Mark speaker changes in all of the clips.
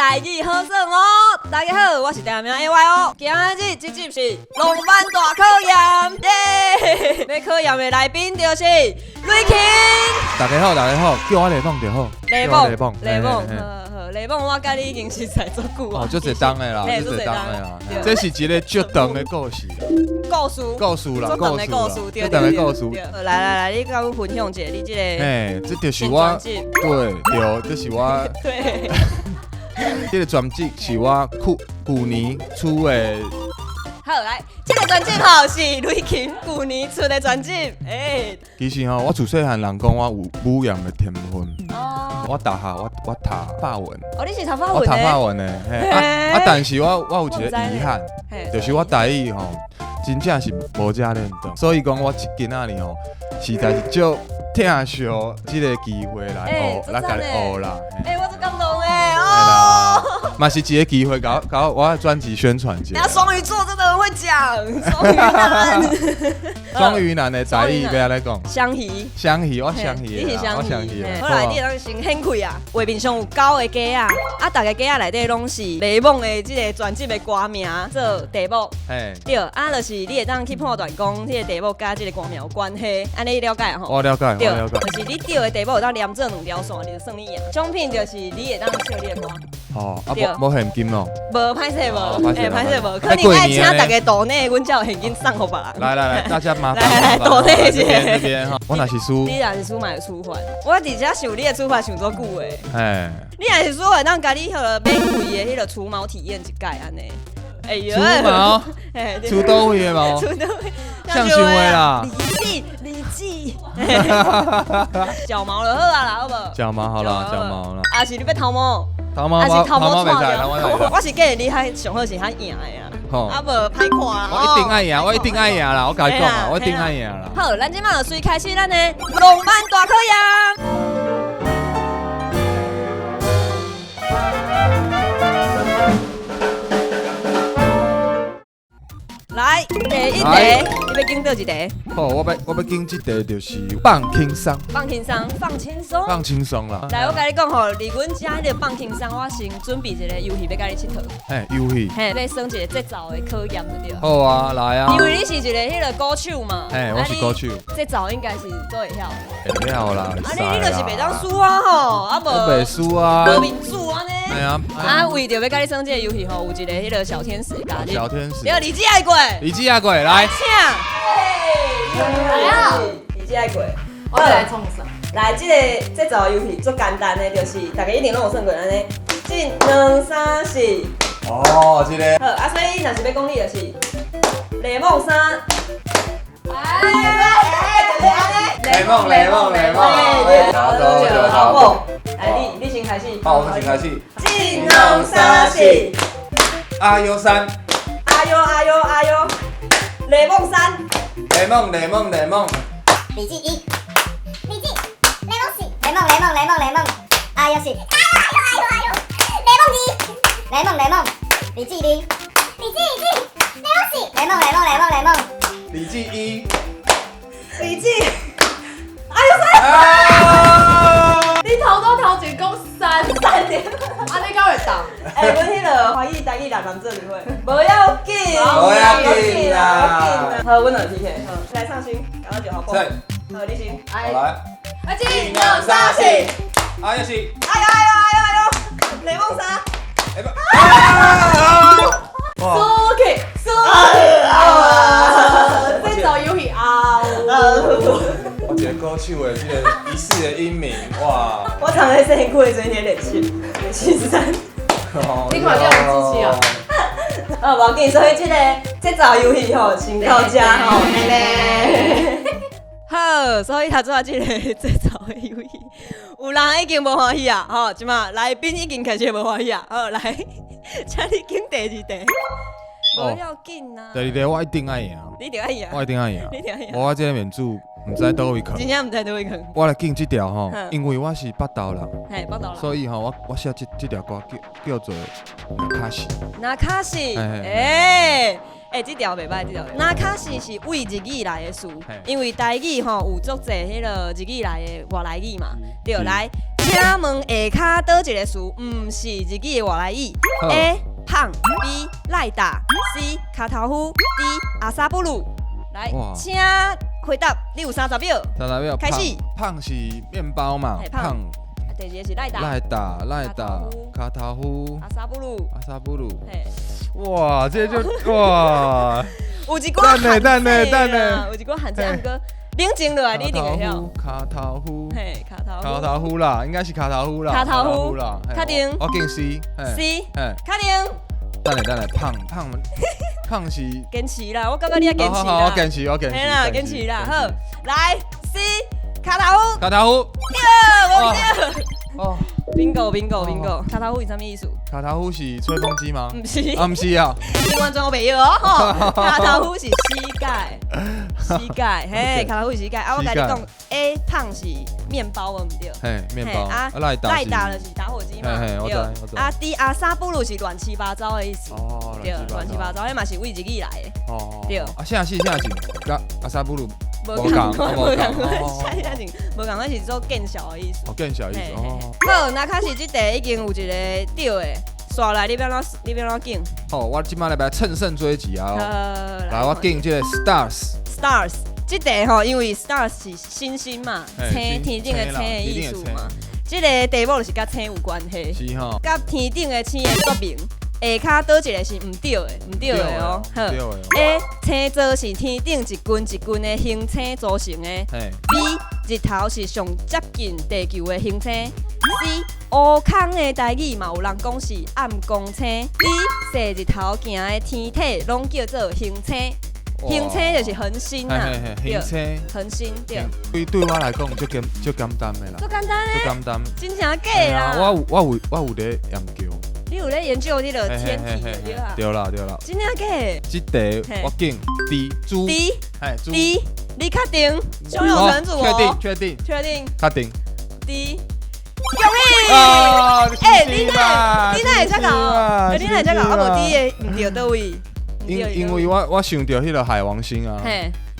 Speaker 1: 台语好耍哦！大家好，我是台名 AY 哦。今日这集是浪漫大考验，耶！要考验的来宾就是瑞琴。
Speaker 2: 大家好，叫我雷梦就好。
Speaker 1: 雷梦，雷梦，我甲你已经熟识足久啊。
Speaker 2: 就一档的啦，就一档的啦。这是一个足长的故事。故事啦，故事。
Speaker 1: 来，你甲我分享一下你这个。
Speaker 2: 这就是我。对，这是我。
Speaker 1: 对。
Speaker 2: 这个专辑是我去年出的。
Speaker 1: 好，来，这个专辑吼是瑞琴去年出的专辑。
Speaker 2: 其实我自细汉人讲我有舞样的天分。我大学我读法文。
Speaker 1: 你是读法文的？
Speaker 2: 我读法文的，但是我有一个遗憾，就是我台语吼，真正是无遮练动，所以讲我今仔日吼，实在是少听上这个机会来学，来甲你学啦。
Speaker 1: 我最感动哦。
Speaker 2: 嘛是一个机会，搞我的专辑宣传一下。
Speaker 1: 双鱼座真的很会讲，双鱼男。
Speaker 2: 双鱼男的台语要安尼讲？
Speaker 1: 双鱼，
Speaker 2: 我双鱼，
Speaker 1: 我双鱼。后来你当先显开啊，画面上有9个歌啊，大家歌内底拢是雷梦的这个专辑的歌名做题目。对，就是你会当去判断讲这个题目甲这个歌名有关系，安尼了解吼？
Speaker 2: 我了解。
Speaker 1: 对，就是你对的题目有当连做2条线，你就算你赢。奖品就是你会当唱你的歌。
Speaker 2: 无现金咯？
Speaker 1: 无歹势无，歹势无，可能爱请大家岛内，阮才有现金送给别人。
Speaker 2: 来，大家麻烦。
Speaker 1: 来，岛内这
Speaker 2: 边哈，我若是输，
Speaker 1: 你若是输嘛会处罚。我伫遮想你的处罚想足久诶。你若是输会当甲你迄个免费的迄个除毛体验一届安尼。
Speaker 2: 除毛？除倒位的毛？
Speaker 1: 除倒位。
Speaker 2: 像想的啦。
Speaker 1: 理智。脚毛就好啊啦，好无？
Speaker 2: 脚毛好啦，脚毛啦。
Speaker 1: 啊是你要偷毛？
Speaker 2: 头毛袂使，
Speaker 1: 我是建议你还上好是较赢的啦，无歹看啦。
Speaker 2: 我一定爱赢啦，我甲你讲啊，我一定爱赢啦。
Speaker 1: 好，咱即马就随开始咱的浪漫大考验。来，第一题，你要拣倒一题？
Speaker 2: 好，我要拣这题就是放轻松。放轻松啦！
Speaker 1: 来，我甲你讲吼，离阮遮迄个放轻松，我先准备一个游戏要甲你佚佗。
Speaker 2: 游戏。
Speaker 1: 要耍一个节奏的考验就对。
Speaker 2: 好啊，来啊！
Speaker 1: 因为你是一个迄个歌手嘛。
Speaker 2: 我是歌手。
Speaker 1: 节奏应该是做会晓。
Speaker 2: 会晓啦，
Speaker 1: 你就是袂当输啊吼，无。
Speaker 2: 我袂输啊。
Speaker 1: 无民主安尼。为着要甲你耍这个游戏吼，有一个迄个小天使教你。
Speaker 2: 小天使。
Speaker 1: 对，理智爱过。
Speaker 2: 来。
Speaker 1: 请。来啊！理智爱过。
Speaker 3: 我来创啥？
Speaker 1: 来，这奏游戏最简单的，就是大家一定拢有算过安尼，进2、3、4。
Speaker 2: 这个。
Speaker 1: 好，所以若是要讲你就是雷梦3。
Speaker 2: 雷梦。
Speaker 1: 好，来你先开始。
Speaker 2: 好，我先开始。
Speaker 1: 进2、3、4。
Speaker 2: 阿优3。
Speaker 1: 阿优。雷梦3。
Speaker 2: 雷梦。
Speaker 4: 李记1。雷梦，阿优4，雷梦，李记0，雷梦，
Speaker 2: 李记1，
Speaker 1: 阿优3，
Speaker 3: 你头都头前讲3点，你敢会答？
Speaker 1: 阮迄个华语台语6人做伙，无要紧啦。好，阮来 PK， 来唱新，赶快就好播。好，你先。
Speaker 2: 来。
Speaker 3: 进2、3、4。
Speaker 2: 阿优4。
Speaker 1: 雷梦3。
Speaker 3: 输。这首游戏
Speaker 2: 我一个歌手的这个一世的英名，哇！
Speaker 1: 我常在辛苦的做点练习3。
Speaker 3: 你看这样支持哦。
Speaker 1: 无要紧，所以这奏游戏吼，先到这吼，好，所以头拄仔这奏的游戏，有人已经无欢喜啊，吼，即马来宾已经开始无欢喜啊，好来，请你拣第2题。不要紧啊！
Speaker 2: 第2题我一定爱赢。
Speaker 1: 你一定爱赢。
Speaker 2: 我一定爱赢。
Speaker 1: 你一定爱赢。
Speaker 2: 我这个面子唔知倒位坑。
Speaker 1: 真正唔知倒位坑。
Speaker 2: 我来拣这条吼，因为我是北投人。
Speaker 1: 北投人。
Speaker 2: 所以吼，我写这条歌叫做那卡西。
Speaker 1: 那卡西，这条袂歹，这条。那卡西是为日语来的词，因为台语吼有足侪迄个日语来的外来语嘛，对，来。请问下骹倒一个词唔是日语的外来语 ？A. 胖 B. 赖打 C. 卡头夫 D. 阿萨布鲁。来，请回答，你有30秒。
Speaker 2: 30秒，
Speaker 1: 开始。
Speaker 2: 胖是面包嘛？胖。
Speaker 1: 第二个是赖打。
Speaker 2: 卡头夫。
Speaker 1: 阿萨布鲁。
Speaker 2: 哇，这就哇。
Speaker 1: 有一寡
Speaker 2: 等呢，
Speaker 1: 有一寡汉字暗歌，冷静落来，你一定会晓。
Speaker 2: 卡头夫，
Speaker 1: 嘿，卡
Speaker 2: 头夫啦，应该是卡头夫啦。
Speaker 1: 卡头夫啦，确定？
Speaker 2: 我拣 C，
Speaker 1: 确定？
Speaker 2: 等下，胖是。
Speaker 1: 坚持啦，我感觉你要坚持啦。
Speaker 2: 好，我坚持。
Speaker 1: 嘿啦，坚持啦，好，来 C， 卡头夫。
Speaker 2: 对，
Speaker 1: 我对。哦 bingo， 卡头夫是啥物意思？
Speaker 2: 卡头夫是吹风机吗？
Speaker 1: 不是，
Speaker 2: 不是啊。
Speaker 1: 你完全我袂晓哦。卡头夫是膝盖，嘿，卡头夫是膝盖。啊，我甲你讲 ，A 胖是面包，我唔对。
Speaker 2: 嘿，面包。
Speaker 1: 啊，赖打就是打火机嘛。
Speaker 2: 我知。
Speaker 1: 啊 ，D 阿萨布鲁是乱七八糟的意思。
Speaker 2: 哦，
Speaker 1: 对，乱七八糟，迄嘛是为日语来的。
Speaker 2: 哦。
Speaker 1: 对。
Speaker 2: 啊，现在是，甲阿萨布鲁。
Speaker 1: 无共，无共，那是做更小的意思。
Speaker 2: 更小意思。
Speaker 1: 好，那开始这题已经有一个对的，刷来你要怎拣？
Speaker 2: 好，我今摆来乘胜追击啊！来，我拣这个 Stars。
Speaker 1: 这题吼，因为 Stars 是星星嘛，天顶的星的意思嘛。这个题目就是甲星有关系。
Speaker 2: 是吼。
Speaker 1: 甲天顶的星的说明。下骹倒一个是唔对的哦。好 ，A 星座是天顶一群一群的行星组成的。B 日头是上接近地球的行星。C 乌空的台语嘛有人讲是暗光星。D 射日头行的天体拢叫做行星。行星就是恒星啦，恒星对。
Speaker 2: 对我来讲就简单的啦。
Speaker 1: 最简单的。
Speaker 2: 最简单。
Speaker 1: 真正假啦？
Speaker 2: 我有咧研究。
Speaker 1: 你有咧研究你的天体对啊？
Speaker 2: 对啦。
Speaker 1: 真正假？
Speaker 2: 这题我拣 D 猪。
Speaker 1: D， 你确定？胸有成竹哦。
Speaker 2: 确定。D。
Speaker 1: 恭喜！你哪会遮搞？你哪会遮搞？啊无 D 的唔对倒位。
Speaker 2: 因为我想到迄个海王星啊。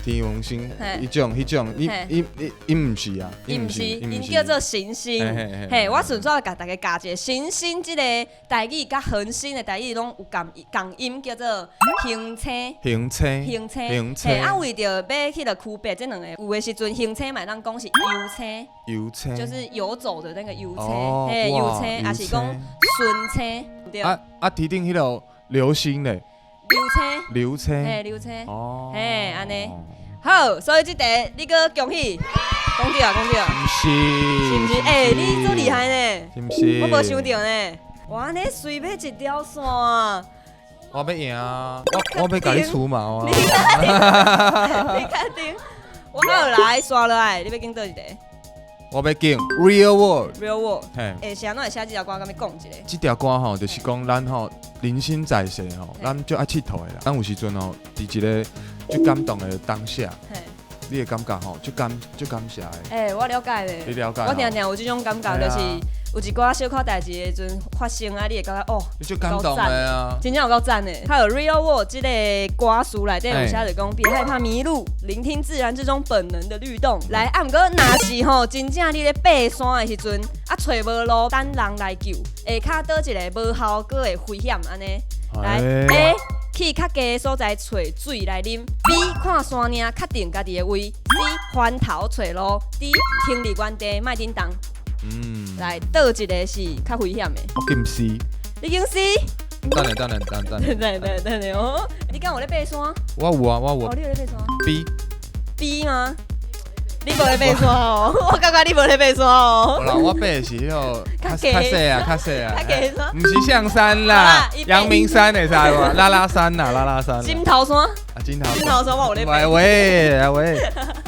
Speaker 2: 天王星，迄种，伊唔是啊，伊
Speaker 1: 叫做行星。嘿，我顺续甲大家教一个行星，即个台语甲恒星的台语拢有共音，叫做行星。嘿，啊，为着要去个区别这两个，有的时阵行星嘛当讲是游星，就是游走的那个游星，嘿，游星，也是讲顺星，对。
Speaker 2: 啊，天顶迄个流星嘞。流星。
Speaker 1: 嘿，流星。哦。嘿，安尼。好，所以这题你个恭喜，恭喜啊！
Speaker 2: 不是？
Speaker 1: 你做厉害呢？
Speaker 2: 是不是？
Speaker 1: 我无想到呢。哇，你随便一条线。我
Speaker 2: 要赢啊！我要甲你除毛啊！
Speaker 1: 你确定？我好来刷落来，你要拣倒一题？
Speaker 2: 我要拣 Real World。
Speaker 1: 嘿，是安怎会写这条歌？甲你讲一下。
Speaker 2: 这条歌吼，就是讲咱吼人生在世吼，咱就爱佚佗的啦。咱有时阵吼，伫一个最感动的当下，你的感觉吼，就感谢的。
Speaker 1: 我了解咧。
Speaker 2: 你了解？
Speaker 1: 我常有这种感觉，就是有一寡小可代志的阵发生啊，你会感觉哦，
Speaker 2: 你就感动的啊，
Speaker 1: 真正有够赞的。还有 Real World 这个歌词内底有写着讲，别害怕迷路，聆听自然之中本能的律动。来，啊，毋过若是吼，真正你咧爬山的时阵，啊，找无路，等人来救，下骹倒一个无效果会危险安尼。来 A 去较低的所在找水来啉 ，B 看山岭确定家己的位 ，C 翻头找路 ，D 停伫原地莫振动。来，倒一个是较危险的。
Speaker 2: 我拣 C。
Speaker 1: 你拣 C？
Speaker 2: 等
Speaker 1: 哦！你敢有咧爬山？
Speaker 2: 我有啊。
Speaker 1: 哦，你有咧爬山
Speaker 2: ？B
Speaker 1: 吗？你无咧爬山哦，我感觉你无咧爬山哦。
Speaker 2: 无啦，我爬的是迄个较细啊。
Speaker 1: 较低山，
Speaker 2: 唔是象山啦，阳明山会使无？拉拉山。金
Speaker 1: 头山。
Speaker 2: 啊，金头
Speaker 1: 山我有咧爬。
Speaker 2: 喂，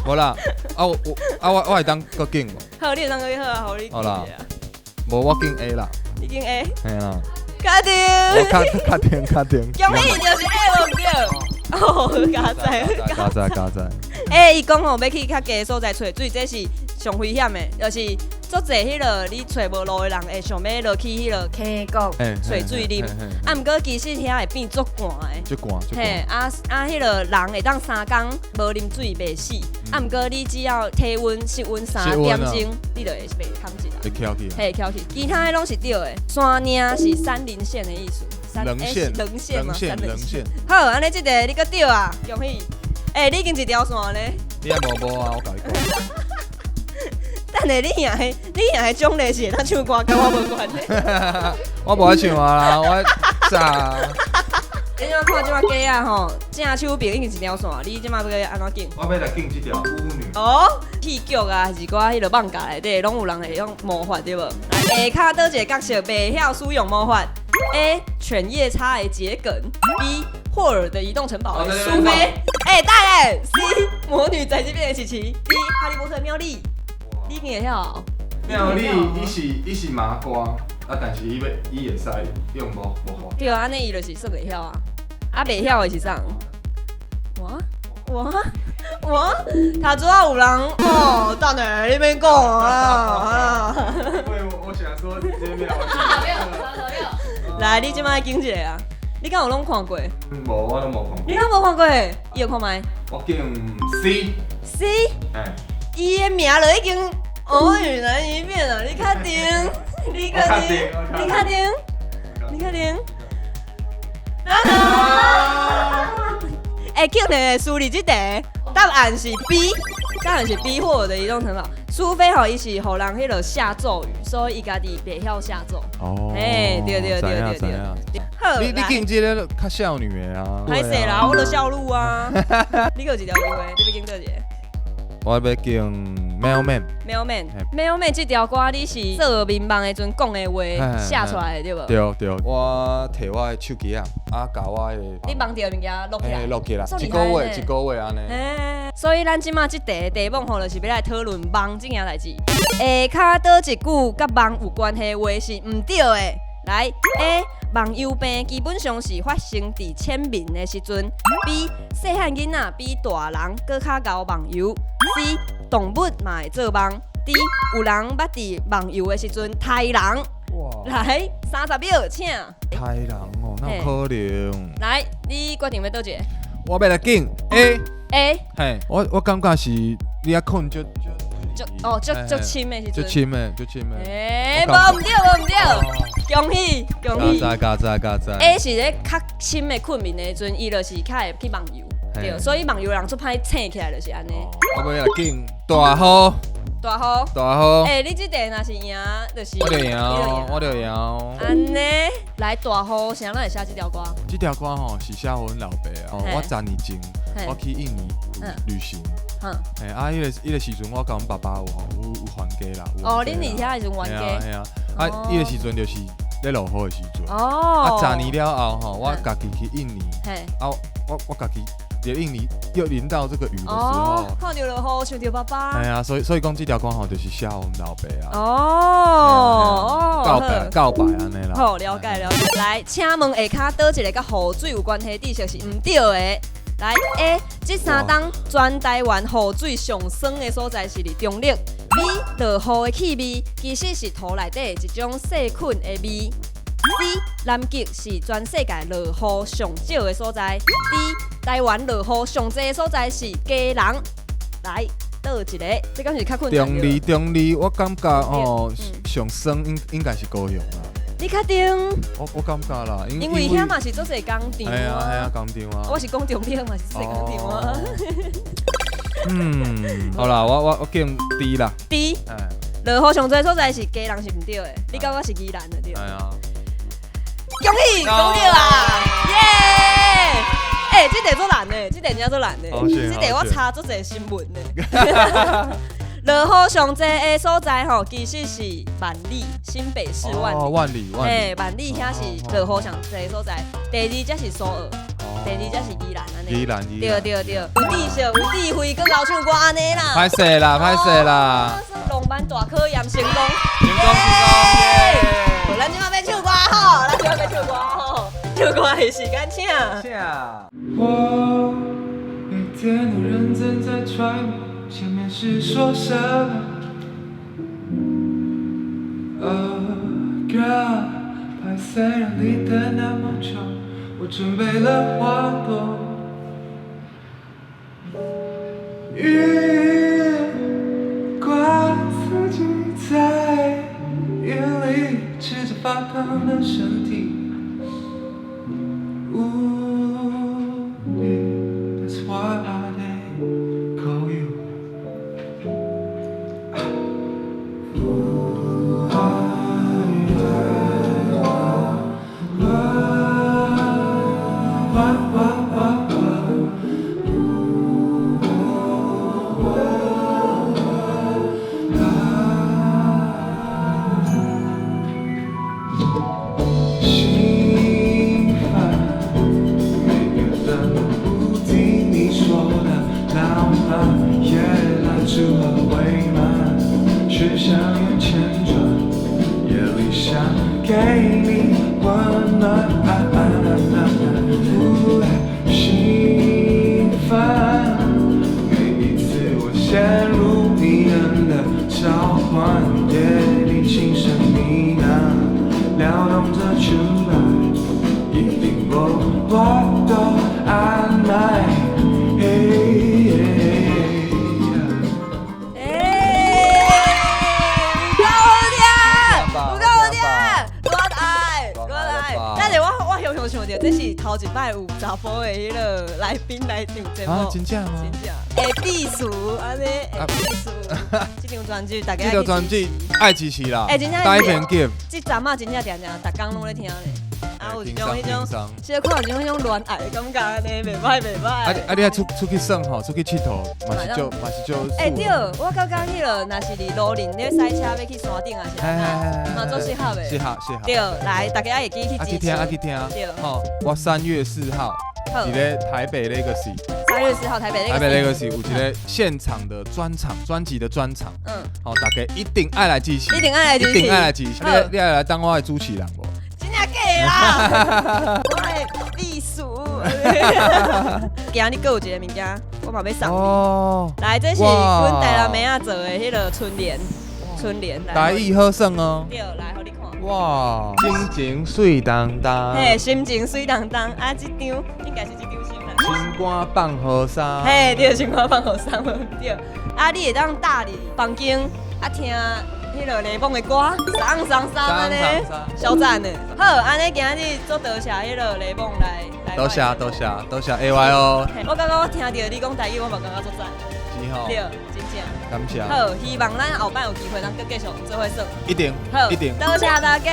Speaker 2: 无啦，我会当搁拣无？
Speaker 1: 好，你会当搁去好啊，好你。
Speaker 2: 好啦，无我拣 A 啦。
Speaker 1: 你拣 A？
Speaker 2: 嘿啦。
Speaker 1: 确定？
Speaker 2: 我确定。
Speaker 1: 恭喜就是 A 无对。哦，加载。
Speaker 2: 加载。
Speaker 1: 伊讲吼要去较低的所在找水，这是上危险的，就是足侪迄个你找无路的人会想要落去迄个溪谷水水啉，啊，毋过其实遐会变足寒的，
Speaker 2: 足寒。
Speaker 1: 嘿，迄个人会当3工无啉水袂死，啊，毋过你只要体温室温3点钟，你就会被扛起来。
Speaker 2: 会翘起。
Speaker 1: 嘿，翘起，其他的拢是对的。山岭是山林线的意思。
Speaker 2: 棱线嘛，棱线。
Speaker 1: 好，安尼即个你搁对啊，恭喜！你已经一条线咧。
Speaker 2: 你还无啊？我甲你讲。
Speaker 1: 但是你赢的奖励是当唱歌，跟我无关系。
Speaker 2: 我无爱唱啦，我炸。
Speaker 1: 你怎看即摆鸡啊吼，正手柄已经一条线，你即摆要安怎紧？
Speaker 2: 我要来紧这条舞女。
Speaker 1: 哦，戏剧啊，还是寡迄落放假内底，拢有人会用魔法对无？来，下骹倒一个角色袂晓使用魔法 ？A. 犬夜叉的桔梗 ，B. 霍尔的移动城堡的苏菲。大人 C. 魔女宅急便的琪琪 ，D. 哈利波特妙丽。你已经会晓。
Speaker 2: 妙丽，伊是麻瓜，啊，但是伊会使用魔法。
Speaker 1: 对啊，安尼伊就是说袂晓啊，啊袂晓的是啥？我，他主要有人哦，等下你免讲啊。
Speaker 2: 我想说直接秒。
Speaker 1: 来，你即摆经一个啊，你敢有拢看过？
Speaker 2: 无，我都无看过。
Speaker 1: 你敢无看过？伊有看麦？
Speaker 2: 我叫 C。
Speaker 1: 伊的名就已经语难一变了，你确定？你确定？竟然会输你这题，答案是 B， 答案是 B 霍尔的移动城堡。苏菲吼，伊是互人迄落下咒语，所以伊家己袂晓下咒。哦，对。好，
Speaker 2: 你经这个较少女的啊？
Speaker 1: 歹势啦，我就少女啊。你有一条机会，你要经倒一个。
Speaker 2: 我要经 Mailman
Speaker 1: 这条歌你是做民望的阵讲的话写出来的对无？
Speaker 2: 对，我摕我的手机啊，甲我的
Speaker 1: 你忘掉的物件
Speaker 2: 录起来，一个月安尼。
Speaker 1: 所以咱即马即题目吼，就是要来讨论梦这件代志。下骹倒一句甲梦有关系的话是毋对的。来 ，A 梦游病基本上是发生伫浅眠的时阵。B 细汉囡仔比大人搁较敖梦游。C 动物嘛会做梦。D 有人捌伫梦游的时阵杀人。来，30秒，请。
Speaker 2: 杀人哦，哪有可能？
Speaker 1: 来，你决定要倒一个？
Speaker 2: 我要来紧 A。
Speaker 1: 嘿，
Speaker 2: 我感觉是你啊困足
Speaker 1: 深的时阵。
Speaker 2: 足深的。
Speaker 1: 无毋对，恭喜！
Speaker 2: 加在。
Speaker 1: A 是咧较深的困眠的时阵，伊就是较会去梦游，对，所以梦游人做歹醒起来就是安尼。
Speaker 2: 我要来紧大雨。
Speaker 1: 你这题若是赢，就是
Speaker 2: 我就赢。
Speaker 1: 安尼，来大雨，谁咱会写这条歌？
Speaker 2: 这条歌吼是写阮老爸啊，我10年前我去印尼旅行。迄个时阵我甲阮爸爸有还家啦。
Speaker 1: 恁伫遐的时阵还家？
Speaker 2: 系啊。迄个时阵就是咧落雨的时阵。10年了后吼，我家己去印尼。我家己。在印尼又淋到这个雨的时候，
Speaker 1: 看到落雨，想到爸爸。
Speaker 2: 哎呀，所以讲这条歌吼，就是写我们老爸
Speaker 1: 啊。
Speaker 2: 告白安尼啦。
Speaker 1: 好，了解。来，请问下骹倒一个甲雨水有关系的知识是毋对的。来 A， 这3冬全台湾雨水上酸的所在是伫中立。B， 落雨的气味其实是土内底一种细菌的味。C， 南极是全世界落雨上少的所在。D， 台湾落雨上济的所在是基隆。来，倒一个，这敢是较困难。
Speaker 2: 中立，我感觉哦，上酸应该是高雄啦。
Speaker 1: 你确定？
Speaker 2: 我感觉啦，
Speaker 1: 因为遐嘛是做侪工厂。
Speaker 2: 系啊，工厂啊。
Speaker 1: 我是讲中立嘛是做侪工厂啊。
Speaker 2: 好啦，我拣 D 啦。
Speaker 1: D， 落雨上济的所在是基隆是毋对的，你感觉是宜兰的对。系啊。恭喜讲对啦，耶！这题做难的，这题真正做难的，这题我查做侪新闻的。落雨上济的所在吼，其实是万里，新北市万里。
Speaker 2: 万里。
Speaker 1: 万里遐是落雨上济的所在。第2才是首尔，第2才是宜兰安尼。
Speaker 2: 宜兰。
Speaker 1: 对，有智秀，有智慧，搁搞唱歌安尼啦。
Speaker 2: 歹势啦。
Speaker 1: 浪漫大考验成功。咱今晚要唱歌吼，唱歌的时间请。
Speaker 5: 我每天都认真在揣摩，前面是说什么， girl， 拍摄让你等那么久，我准备了花朵。月挂自己在云里，吃着发烫的身体。That's why they call you.
Speaker 1: 这是头一摆有查甫的迄个来宾来上节目，
Speaker 2: 真正吗？
Speaker 1: 真正。会避暑，安尼会避暑。这张专辑大家。
Speaker 2: 这张专辑爱支持啦。
Speaker 1: 真正。
Speaker 2: 大片 give。
Speaker 1: 这阵啊，真正常常，逐工拢咧听咧。啊，有一种迄种，小可有种恋爱的感觉呢，袂歹袂歹。
Speaker 2: 你还出去耍吼，出去佚佗，嘛是就。
Speaker 1: 对，我刚刚迄个，若是伫路林咧赛车要去山顶啊，是嘛做适合的。适合。对，来，大家会记去支持。
Speaker 2: 去听。对。吼，我3月4号，伫咧台北Legacy。
Speaker 1: 3月4号台北
Speaker 2: Legacy 有一个现场的专场，专辑的专场。好，大家一定爱来支持。一定爱来支持。你爱来当我的主持人无？
Speaker 1: 假啦！我的避暑。今日阁有一个物件，我嘛要送你。来，这是阮台南妹仔做的迄个春联。
Speaker 2: 台语好耍哦。
Speaker 1: 对，来，互你看。
Speaker 2: 哇，心情水当当。
Speaker 1: 嘿，心情水当当。啊，这张应该是这张心啦。
Speaker 2: 星光放雨伞。
Speaker 1: 嘿，对，星光放雨伞对。啊，你会当搭伫房间啊听。迄个雷锋的歌，上安尼，小赞的。好，安尼今日做多谢迄个雷锋来。
Speaker 2: 多谢 AY 哦。
Speaker 1: 我感觉我听到你讲台语，我嘛感觉做赞。
Speaker 2: 是吼。
Speaker 1: 对，真正。
Speaker 2: 感谢。
Speaker 1: 好，希望咱后摆有机会，咱搁继续做伙耍。
Speaker 2: 一定。
Speaker 1: 好，一定。多谢大家。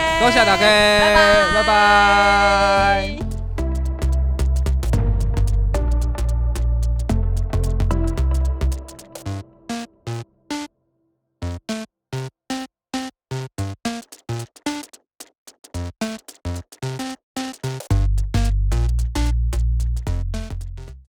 Speaker 2: 拜拜。